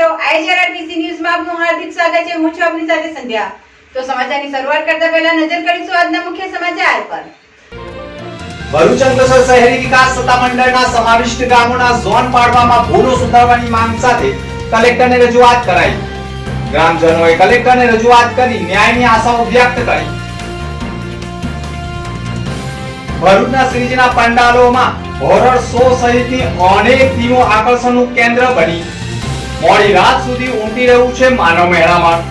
મિત્રો, આઈજીઆરડીસી ન્યૂઝમાં આપનું હાર્દિક સ્વાગત છે। હું છું આપની સાથે સંધ્યા। તો સમાચારની શરૂઆત કરતા પહેલા નજર કરીશું આજના મુખ્ય સમાચાર પર। ભરૂચ અંકલેશ્વર શહેરી વિકાસ સત્તામંડળના સમાવિષ્ટ ગામોના ઝોન પાડવામાં ભૂલો સુધારવાની માંગ સાથે કલેક્ટરને રજૂઆત કરાઈ। ગ્રામજનોએ કલેક્ટરને રજૂઆત કરી ન્યાયની આશાઓ વ્યક્ત કરી। ભરૂચના શ્રીજીના પંડાલોમાં હોરર શો સહિતની અનેક થીમો આકર્ષણનું કેન્દ્ર બની મોડી રાત સુધી ઉમટી રહ્યું છે માનવ મહેરામણ।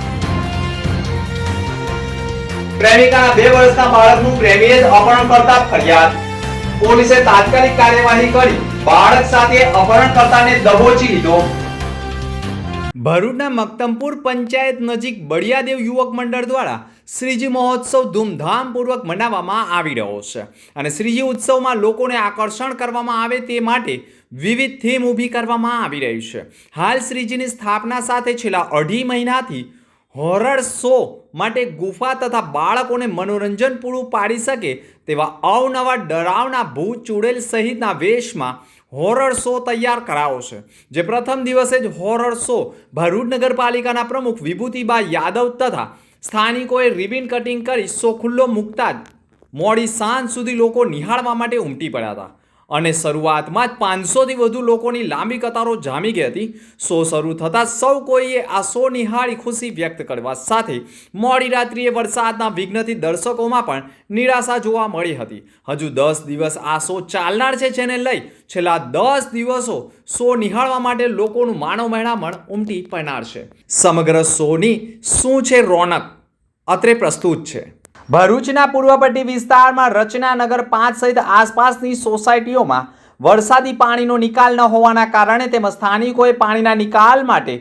પ્રેમિકાના 2 વર્ષના બાળકનું પ્રેમીએ જ અપહરણ કરતા ફરિયાદ। પોલીસે તાત્કાલિક કાર્યવાહી કરી બાળક સાથે અપહરણકર્તાને દબોચી લીધો। ભરૂચના મક્તમપુર પંચાયત નજીક બળિયાદેવ યુવક મંડળ દ્વારા શ્રીજી મહોત્સવ ધૂમધામપૂર્વક મનાવવામાં આવી રહ્યો છે અને શ્રીજી ઉત્સવમાં લોકોને આકર્ષણ કરવામાં આવે તે માટે વિવિધ થીમ ઊભી કરવામાં આવી રહી છે। હાલ શ્રીજીની સ્થાપના સાથે છેલ્લા 2.5 મહિનાથી હોરર શો માટે ગુફા તથા બાળકોને મનોરંજન પૂરું પાડી શકે તેવા અવનવા ડરાવના ભૂત ચૂડેલ સહિતના વેશમાં હોરર શો તૈયાર કરાયો છે। જે પ્રથમ દિવસે જ હોરર શો ભરૂચ નગરપાલિકાના પ્રમુખ વિભૂતિબા યાદવ તથા સ્થાનિકોએ રિબિન કટિંગ કરી શો ખુલ્લો મૂકતા જ મોડી સાંજ સુધી લોકો નિહાળવા માટે ઉમટી પડ્યા હતા અને શરૂઆતમાં જ 500થી વધુ લોકોની લાંબી કતારો જામી ગઈ હતી। શો શરૂ થતાં સૌ કોઈએ આ શો નિહાળી ખુશી વ્યક્ત કરવા સાથે મોડી રાત્રિએ વરસાદના વિઘ્નથી દર્શકોમાં પણ નિરાશા જોવા મળી હતી। હજુ 10 દિવસ આ શો ચાલનાર છે, જેને લઈ છેલ્લા 10 દિવસો શો નિહાળવા માટે લોકોનું માનવ મહેરામણ ઉમટી પડનાર છે। સમગ્ર શોની શું છે રોનક અત્રે પ્રસ્તુત છે। ભરૂચના પૂર્વપટ્ટી વિસ્તારમાં રચનાનગર 5 સહિત આસપાસની સોસાયટીઓમાં વરસાદી પાણીનો નિકાલ ન હોવાના કારણે તેમજ સ્થાનિકોએ પાણીના નિકાલ માટે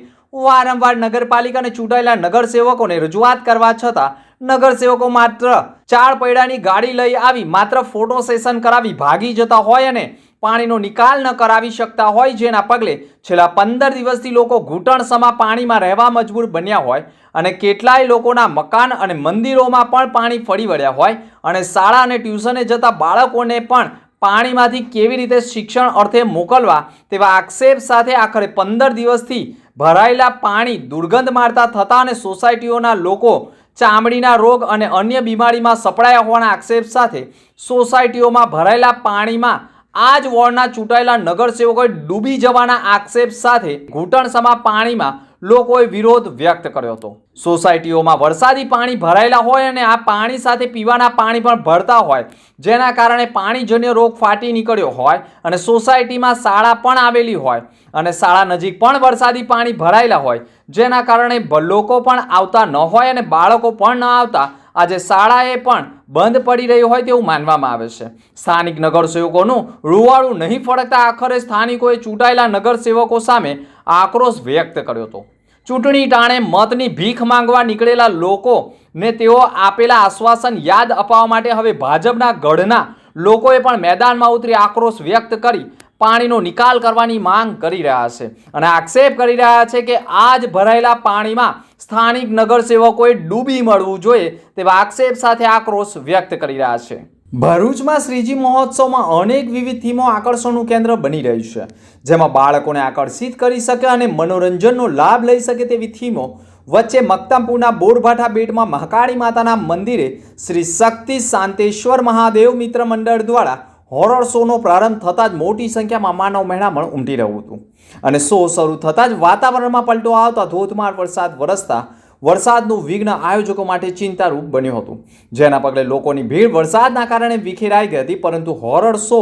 વારંવાર નગરપાલિકા અને ચૂંટાયેલા નગરસેવકોને રજૂઆત કરવા છતાં નગરસેવકો માત્ર 4 પૈડાની ગાડી લઈ આવી માત્ર ફોટો સેશન કરાવી ભાગી જતા હોય અને પાણીનો નિકાલ ન કરાવી શકતા હોય, જેના પગલે છેલ્લા 15 દિવસથી લોકો ઘૂંટણસમા પાણીમાં રહેવા મજબૂર બન્યા હોય અને કેટલાય લોકોના મકાન અને મંદિરોમાં પણ પાણી ફરી વળ્યા હોય અને શાળા અને ટ્યુશને જતા બાળકોને પણ પાણીમાંથી કેવી રીતે શિક્ષણ અર્થે મોકલવા તેવા આક્ષેપ સાથે આખરે 15 દિવસથી ભરાયેલા પાણી દુર્ગંધ મારતા થતા અને સોસાયટીઓના લોકો ચામડીના રોગ અને અન્ય બીમારીમાં સપડાયા હોવાના આક્ષેપ સાથે સોસાયટીઓમાં ભરાયેલા પાણીમાં આ જ વોર્ડના ચૂંટાયેલા નગરસેવકોએ ડૂબી જવાના આક્ષેપ સાથે ઘૂંટણસમા પાણીમાં લોકોએ વિરોધ વ્યક્ત કર્યો હતો। સોસાયટીઓમાં વરસાદી પાણી ભરાયેલા હોય અને આ પાણી સાથે પીવાના પાણી પણ ભરતા હોય, જેના કારણે પાણીજન્ય રોગ ફાટી નીકળ્યો હોય અને સોસાયટીમાં શાળા પણ આવેલી હોય અને શાળા નજીક પણ વરસાદી પાણી ભરાયેલા હોય, જેના કારણે લોકો પણ આવતા ન હોય અને બાળકો પણ ન આવતા આજે શાળાએ પણ બંધ પડી રહી હોય તેવું માનવામાં આવે છે। સ્થાનિક નગરસેવકોનું રૂવાડું નહીં ફળકતા આખરે સ્થાનિકોએ ચૂંટાયેલા નગરસેવકો સામે આક્રોશ વ્યક્ત કર્યો હતો। ચૂંટણી ટાણે મતની ભીખ માંગવા નીકળેલા લોકોને તેઓ આપેલા આશ્વાસન યાદ અપાવવા માટે હવે ભાજપના ગઢના લોકોએ પણ મેદાનમાં ઉતરી આક્રોશ વ્યક્ત કરી પાણીનો નિકાલ કરવાની માંગ કરી રહ્યા છે અને આક્ષેપ કરી રહ્યા છે કે આજ ભરાયેલા પાણીમાં સ્થાનિક નગરસેવકોએ ડૂબી મળવું જોઈએ તેવા આક્ષેપ સાથે આક્રોશ વ્યક્ત કરી રહ્યા છે। ભરૂચમાં શ્રીજી મહોત્સવમાં અનેક વિવિધ થીમો આકર્ષણનું કેન્દ્ર બની રહી છે, જેમાં બાળકોને આકર્ષિત કરી શકે અને મનોરંજનનો લાભ લઈ શકે તેવી થીમો વચ્ચે મક્તમપુરના બોરભાઠા બેટમાં મહાકાળી માતાના મંદિરે શ્રી શક્તિ શાંતેશ્વર મહાદેવ મિત્ર મંડળ દ્વારા હોરર શોનો પ્રારંભ થતાં જ મોટી સંખ્યામાં માનવ મહેરામણ ઉમટી રહ્યું હતું અને શો શરૂ થતાં જ વાતાવરણમાં પલટો આવતા ધોધમાર વરસાદ વરસતા વરસાદનું વિઘ્ન આયોજકો માટે ચિંતારૂપ બન્યું હતું, જેના પગલે લોકોની ભીડ વરસાદના કારણે વિખેરાઈ ગઈ હતી। પરંતુ હોરર શો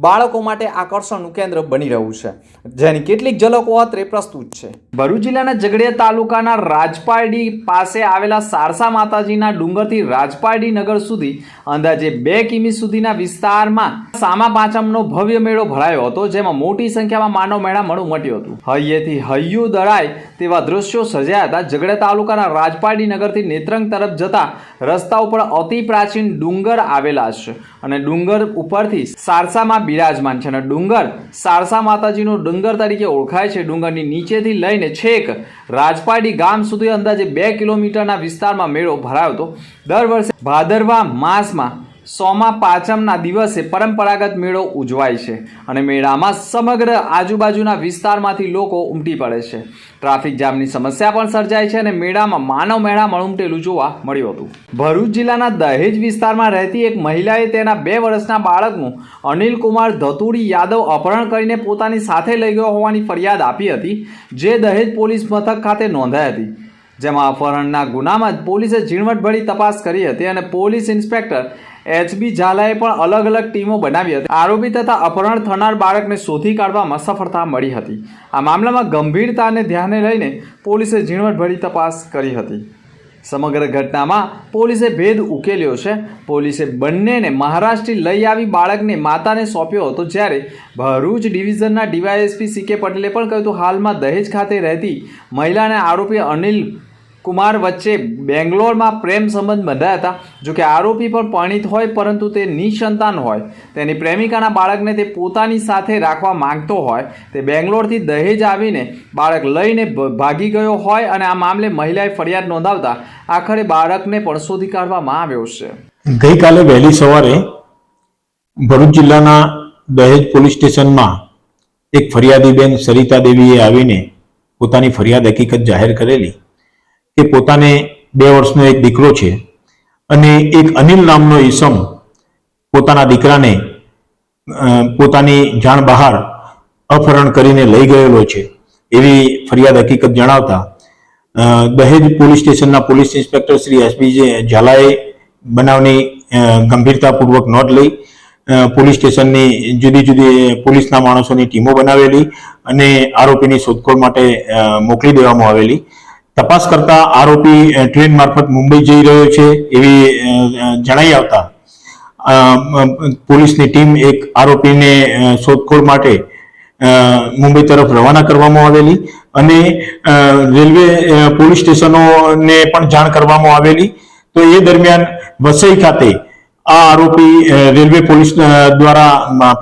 બાળકો માટે આકર્ષણનું કેન્દ્ર બની રહ્યું છે, જેની કેટલીક ઝલકો અત્રે પ્રસ્તુત છે। ભરૂચ જિલ્લાના ઝઘડિયા તાલુકાના રાજપારડી પાસે આવેલા સારસા માતાજીના ડુંગરથી રાજપારડી નગર સુધી અંદાજે 2 કિમી સુધીના વિસ્તારમાં સામા પાંચમનો ભવ્ય મેળો ભરાયો હતો, જેમાં મોટી સંખ્યામાં માનવ મહેરામણ ઉમટ્યું હતું। હૈયેથી હૈયું દળાય તેવા દ્રશ્યો સર્જાયા હતા। ઝઘડિયા તાલુકાના રાજપારડી નગરથી નેત્રંગ તરફ જતા રસ્તા ઉપર અતિ પ્રાચીન ડુંગર આવેલા છે અને ડુંગર ઉપરથી સારસામાં બિરાજમાન છે અને ડુંગર સારસા માતાજીનો ડુંગર તરીકે ઓળખાય છે। ડુંગરની નીચેથી લઈને છેક રાજપારડી ગામ સુધી અંદાજે 2 કિલોમીટરના વિસ્તારમાં મેળો ભરાયો હતો। દર વર્ષે ભાદરવા માસમાં સોમા પાંચમના દિવસે પરંપરાગત મેળો ઉજવાય છે અને મેળામાં સમગ્ર આજુબાજુના વિસ્તારમાંથી લોકો ઉમટી પડે છે. ટ્રાફિક જામની સમસ્યા પણ સર્જાય છે અને મેળામાં માનવ મેળા ઉમટેલું જોવા મળ્યું હતું. ભરૂચ જિલ્લાના દહેજ વિસ્તારમાં રહેતી એક મહિલાએ તેના 2 વર્ષના બાળકનું અનિલ કુમાર ધતુરી યાદવ અપહરણ કરીને પોતાની સાથે લઈ ગયો હોવાની ફરિયાદ આપી હતી, જે દહેજ પોલીસ મથક ખાતે નોંધાઈ હતી. જેમાં અપહરણના ગુનામાં પોલીસે ઝીણવટભરી તપાસ કરી હતી અને પોલીસ ઇન્સ્પેક્ટર HB ઝાલાએ પણ અલગ અલગ ટીમો બનાવી હતી. આરોપી તથા અપહરણ થનાર બાળકને શોધી કાઢવામાં સફળતા મળી હતી. આ મામલામાં ગંભીરતાને ધ્યાને લઈને પોલીસે ઝીણવટભરી તપાસ કરી હતી. સમગ્ર ઘટનામાં પોલીસે ભેદ ઉકેલ્યો છે. પોલીસે બંનેને મહારાષ્ટ્રથી લઈ આવી બાળકને માતાને સોંપ્યો હતો, જ્યારે ભરૂચ ડિવિઝનના DYSP CK પટેલે પણ કહ્યું હતું હાલમાં દહેજ ખાતે રહેતી મહિલાને આરોપી અનિલ કુમાર વચ્ચે બેંગ્લોરમાં પ્રેમ સંબંધ બંધાયા હતા. જોકે આરોપી પણ પરિણીત હોય પરંતુ તે નિસંતાન હોય, તેની પ્રેમિકાના બાળકને તે પોતાની સાથે રાખવા માંગતો હોય, તે બેંગ્લોરથી દહેજ આવીને બાળક લઈને ભાગી ગયો હોય અને આ મામલે મહિલાએ ફરિયાદ નોંધાવતા આખરે બાળકને પણ શોધી કાઢવામાં આવ્યો છે. ગઈકાલે વહેલી સવારે ભરૂચ જિલ્લાના દહેજ પોલીસ સ્ટેશનમાં એક ફરિયાદી બેન સરિતા દેવીએ આવીને પોતાની ફરિયાદ હકીકત જાહેર કરેલી કે પોતાને 2 વર્ષનો એક દીકરો છે અને એક અનિલ નામનો ઈસમ પોતાના દીકરાને પોતાની જાણ બહાર અપહરણ કરીને લઈ ગયેલો છે એવી ફરિયાદ હકીકત જણાવતા દહેજ પોલીસ સ્ટેશનના પોલીસ ઇન્સ્પેક્ટર શ્રી HB ઝાલાએ બનાવની ગંભીરતાપૂર્વક નોંધ લઈ પોલીસ સ્ટેશનની જુદી જુદી પોલીસના માણસોની ટીમો બનાવેલી અને આરોપીની શોધખોળ માટે મોકલી દેવામાં આવેલી. તપાસ કરતા આરોપી ટ્રેન મારફત મુંબઈ જઈ રહ્યો છે એવી જણાઈ આવતા પોલીસની ટીમ એક આરોપીને શોધખોળ માટે મુંબઈ તરફ રવાના કરવામાં આવેલી અને રેલવે પોલીસ સ્ટેશનોને પણ જાણ કરવામાં આવેલી. તો એ દરમિયાન વસઈ ખાતે આ આરોપી રેલવે પોલીસ દ્વારા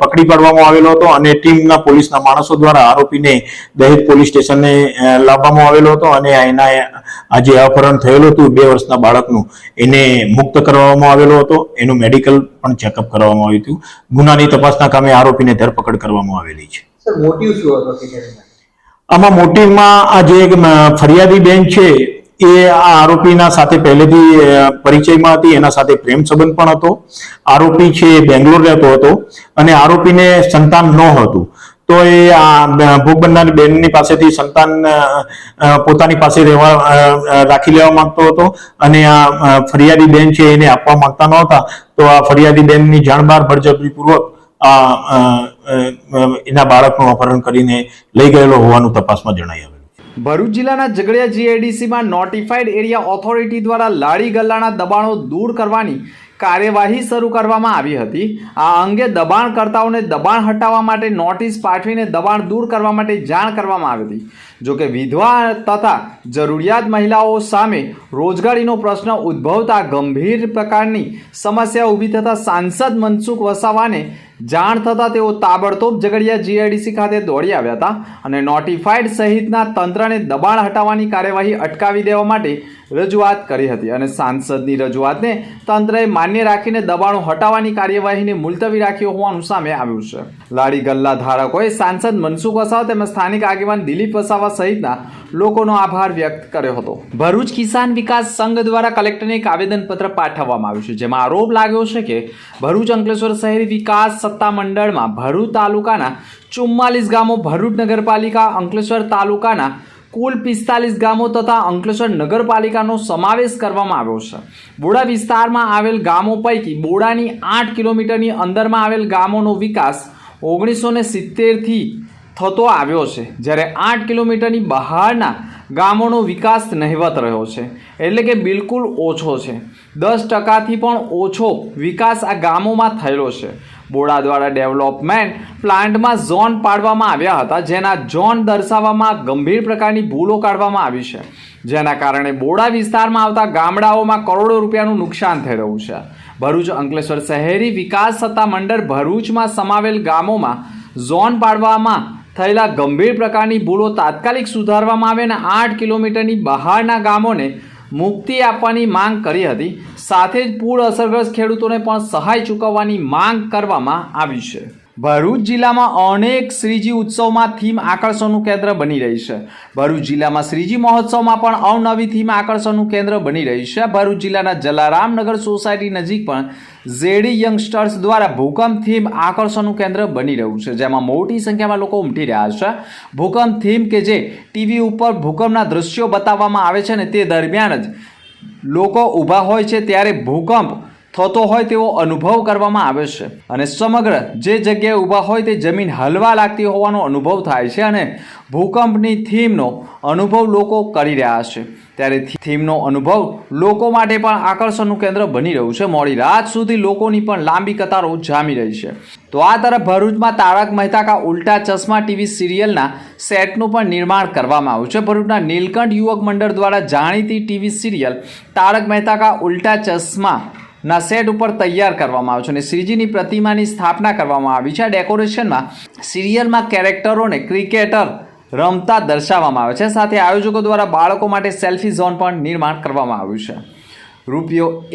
પકડી પાડવામાં આવેલો હતો અને ટીમના પોલીસના માણસો દ્વારા આરોપીને દહેજ પોલીસ સ્ટેશને લાવવામાં આવેલો હતો અને એના આ જે અપહરણ થયેલું હતું 2 વર્ષના બાળકનું એને મુક્ત કરવામાં આવેલો હતો. એનું મેડિકલ પણ ચેકઅપ કરવામાં આવ્યું હતું. ગુનાની તપાસના કામે આરોપીને ધરપકડ કરવામાં આવેલી છે. સર, મોટિવ શું હતો? આમાં મોટિવમાં આ જે ફરિયાદી બેન છે એ આ આરોપીના સાથે પહેલેથી પરિચયમાં હતી, એના સાથે પ્રેમ સંબંધ પણ હતો. આરોપી છે બેંગ્લોર રહેતો હતો અને આરોપીને સંતાન ન હતું, તો એ ભોગ બનનારી બેનની પાસેથી સંતાન પોતાની પાસે રાખી લેવા માંગતો હતો અને આ ફરિયાદી બેન છે એને આપવા માંગતા નહોતા. તો આ ફરિયાદી બેનની જાણ બહાર બળજબરીપૂર્વક એના બાળકનું અપહરણ કરીને લઈ ગયેલો હોવાનું તપાસમાં જણાઈ આવ્યું. ભરૂચ જિલ્લાના ઝઘડિયા GIDCમાં નોટિફાઈડ એરિયા ઓથોરિટી દ્વારા લારી ગલ્લાના દબાણો દૂર કરવાની કાર્યવાહી શરૂ કરવામાં આવી હતી. આ અંગે દબાણકર્તાઓને દબાણ હટાવવા માટે નોટિસ પાઠવીને દબાણ દૂર કરવા માટે જાણ કરવામાં આવી હતી. જોકે વિધવા તથા જરૂરિયાત મહિલાઓ સામે રોજગારીનો પ્રશ્ન ઉદ્ભવતા ગંભીર પ્રકારની સમસ્યા ઊભી થતા સાંસદ મનસુખ વસાવાને જાણ થતાં તેઓ તાબડતોબ ઝઘડિયા GIDC ખાતે દોડી આવ્યા હતા અને નોટિફાઈડ સહિતના તંત્રને દબાણ હટાવવાની કાર્યવાહી અટકાવી દેવા માટે રજૂઆત કરી હતી અને સાંસદની રજૂઆતને તંત્રએ માન્ય રાખીને દબાણો હટાવવાની કાર્યવાહીને મુલતવી રાખ્યો હોવાનું સામે આવ્યું છે. લારી ગલ્લા ધારકોએ સાંસદ મનસુખ વસાવા તેમજ સ્થાનિક આગેવાન દિલીપ વસાવા સહિતના લોકોનો આભાર વ્યક્ત કર્યો હતો. ભરૂચ કિસાન વિકાસ સંઘ દ્વારા કલેક્ટરને એક આવેદનપત્ર પાઠવવામાં આવ્યું છે, જેમાં આરોપ લાગ્યો છે કે ભરૂચ અંકલેશ્વર શહેરી વિકાસ સત્તા મંડળમાં ભરૂચ તાલુકાના 44 ગામો, ભરૂચ નગરપાલિકા અંકલેશ્વર તાલુકાના કુલ 45 ગામો તથા અંકલેશ્વર નગરપાલિકાનો સમાવેશ કરવામાં આવ્યો છે. બોડા વિસ્તારમાં આવેલ ગામો પૈકી બોડાની 8 કિલોમીટરની અંદરમાં આવેલ ગામોનો વિકાસ 1970થી થતો આવ્યો છે, જ્યારે 8 કિલોમીટરની બહારના ગામોનો વિકાસ નહિવત રહ્યો છે, એટલે કે બિલકુલ ઓછો છે. 10%થી પણ ઓછો વિકાસ આ ગામોમાં થયેલો છે. બોડા દ્વારા ડેવલપમેન્ટ પ્લાન્ટમાં ઝોન પાડવામાં આવ્યા હતા, જેના ઝોન દર્શાવવામાં ગંભીર પ્રકારની ભૂલો કાઢવામાં આવી છે, જેના કારણે બોડા વિસ્તારમાં આવતા ગામડાઓમાં કરોડો રૂપિયાનું નુકસાન થઈ રહ્યું છે. ભરૂચ અંકલેશ્વર શહેરી વિકાસ સત્તા મંડળ ભરૂચમાં સમાવેલ ગામોમાં ઝોન પાડવામાં થયેલા ગંભીર પ્રકારની ભૂલો તાત્કાલિક સુધારવામાં આવે અને 8 કિલોમીટરની બહારના ગામોને મુક્તિ આપવાની માંગ કરી હતી. સાથે જ પૂર અસરગ્રસ્ત ખેડૂતોને પણ સહાય ચૂકવવાની માંગ કરવામાં આવી છે. ભરૂચ જિલ્લામાં અનેક શ્રીજી ઉત્સવમાં થીમ આકર્ષણનું કેન્દ્ર બની રહી છે. ભરૂચ જિલ્લામાં શ્રીજી મહોત્સવમાં પણ અવનવી થીમ આકર્ષણનું કેન્દ્ર બની રહી છે. ભરૂચ જિલ્લાના જલારામનગર સોસાયટી નજીક પણ ઝેડી યંગસ્ટર્સ દ્વારા ભૂકંપ થીમ આકર્ષણનું કેન્દ્ર બની રહ્યું છે, જેમાં મોટી સંખ્યામાં લોકો ઉમટી રહ્યા છે. ભૂકંપ થીમ કે જે ટીવી ઉપર ભૂકંપના દૃશ્યો બતાવવામાં આવે છે ને તે દરમિયાન જ લોકો ઊભા હોય છે ત્યારે ભૂકંપ થતો હોય તેવો અનુભવ કરવામાં આવે છે અને સમગ્ર જે જગ્યાએ ઊભા હોય તે જમીન હલવા લાગતી હોવાનો અનુભવ થાય છે અને ભૂકંપની થીમનો અનુભવ લોકો કરી રહ્યા છે. ત્યારે થીમનો અનુભવ લોકો માટે પણ આકર્ષણનું કેન્દ્ર બની રહ્યું છે. મોડી રાત સુધી લોકોની પણ લાંબી કતારો જામી રહી છે. તો આ તરફ ભરૂચમાં તારક મહેતા કા ઉલ્ટા ચશ્મા ટીવી સિરિયલના સેટનું પણ નિર્માણ કરવામાં આવ્યું છે. ભરૂચના નીલકંઠ યુવક મંડળ દ્વારા જાણીતી ટીવી સિરિયલ તારક મહેતા કા ઉલ્ટા ચશ્મા ના સેટ ઉપર તૈયાર કરવામાં આવ્યો છે અને શ્રીજીની પ્રતિમાની સ્થાપના કરવામાં આવી છે. આ ડેકોરેશનમાં સિરિયલમાં કેરેક્ટરોને ક્રિકેટર રમતા દર્શાવવામાં આવે છે. સાથે આયોજકો દ્વારા બાળકો માટે સેલ્ફી ઝોન પણ નિર્માણ કરવામાં આવ્યું છે.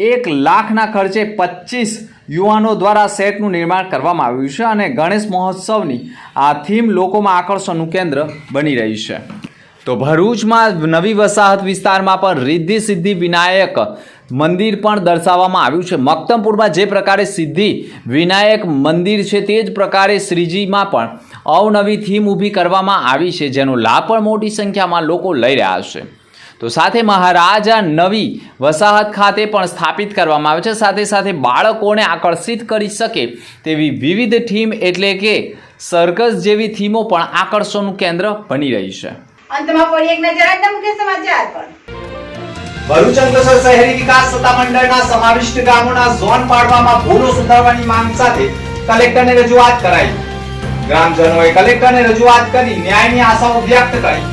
₹1 લાખના ખર્ચે 25 યુવાનો દ્વારા સેટનું નિર્માણ કરવામાં આવ્યું છે અને ગણેશ મહોત્સવની આ થીમ લોકોમાં આકર્ષણનું કેન્દ્ર બની રહી છે. તો ભરૂચમાં નવી વસાહત વિસ્તારમાં પણ રિદ્ધિ સિદ્ધિ વિનાયક મંદિર પણ દર્શાવવામાં આવ્યું છે. મક્તમપુરમાં જે પ્રકારે સિદ્ધિ વિનાયક મંદિર છે તે જ પ્રકારે શ્રીજીમાં પણ અવનવી થીમ ઊભી કરવામાં આવી છે, જેનો લાભ પણ મોટી સંખ્યામાં લોકો લઈ રહ્યા છે. તો સાથે મહારાજા નવી વસાહત ખાતે પણ સ્થાપિત કરવામાં આવે છે. સાથે સાથે બાળકોને આકર્ષિત કરી શકે તેવી વિવિધ થીમ એટલે કે સર્કસ જેવી થીમો પણ આકર્ષણનું કેન્દ્ર બની રહી છે. અંતમાં ફરી એક નજર આજના મુખ્ય સમાચાર પર. ભરૂચ અંકલેશ્વર શહેરી વિકાસ સત્તામંડળના સમાવિષ્ટ ગામોના ઝોન પાડવામાં ભૂલો સુધારવાની માંગ સાથે કલેક્ટરને રજૂઆત કરાઈ. ગ્રામજનોએ કલેક્ટરને રજૂઆત કરી ન્યાયની આશાઓ વ્યક્ત કરી.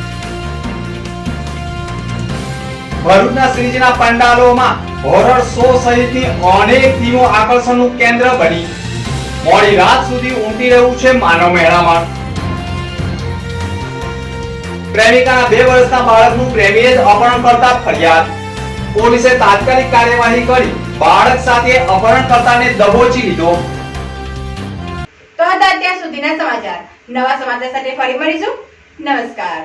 ભરૂચના શ્રીજીના પંડાલોમાં હોરર શો સહિતની અનેક થીમો આકર્ષણનું કેન્દ્ર બની મોડી રાત સુધી ઉમટી રહ્યું છે માનવ મેળામાં. પ્રેમિકાના 2 વર્ષના બાળકનું પ્રેમીએ જ અપહરણ કરતા ફરિયાદ. પોલીસે તાત્કાલિક કાર્યવાહી કરી બાળક સાથે અપહરણકર્તાને દબોચી લીધો. તો હતા અત્યાર સુધીના સમાચાર. નવા સમાચાર સાથે ફરી મળીશું. નમસ્કાર.